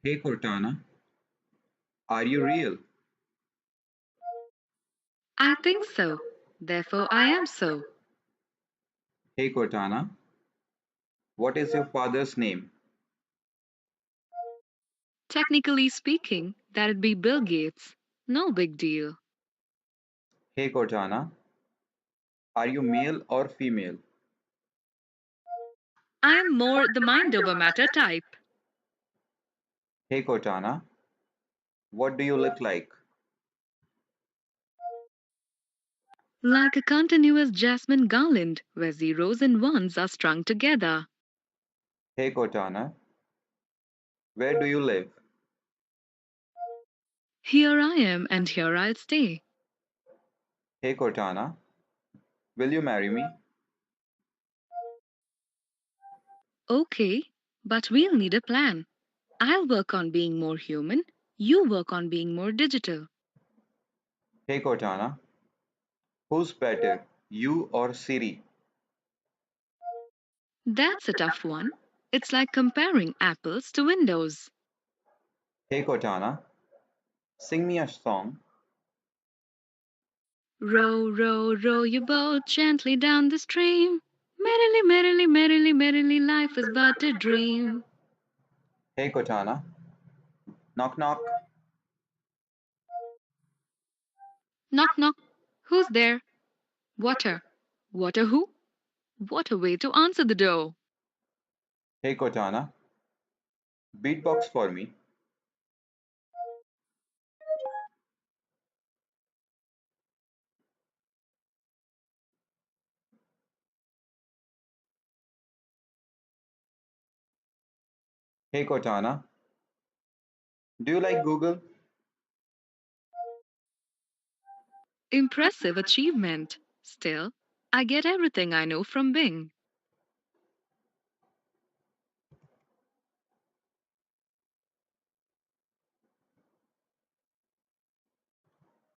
Hey Cortana, are you real? I think so. Therefore, I am so. Hey Cortana, what is your father's name? Technically speaking, that'd be Bill Gates. No big deal. Hey Cortana, are you male or female? I'm more the mind over matter type. Hey Cortana, what do you look like? Like a continuous jasmine garland where zeros and ones are strung together. Hey Cortana, where do you live? Here I am and here I'll stay. Hey Cortana, will you marry me? Okay, but we'll need a plan. I'll work on being more human. You work on being more digital. Hey Cortana, who's better, you or Siri? That's a tough one. It's like comparing apples to windows. Hey Cortana, sing me a song. Row, row, row your boat gently down the stream. Merrily, merrily, merrily, merrily, life is but a dream. Hey Cortana, knock knock. Knock, knock. Who's there? Water. Water who? What a way to answer the door. Hey Cortana, beatbox for me. Hey Cortana, do you like Google? Impressive achievement. Still, I get everything I know from Bing.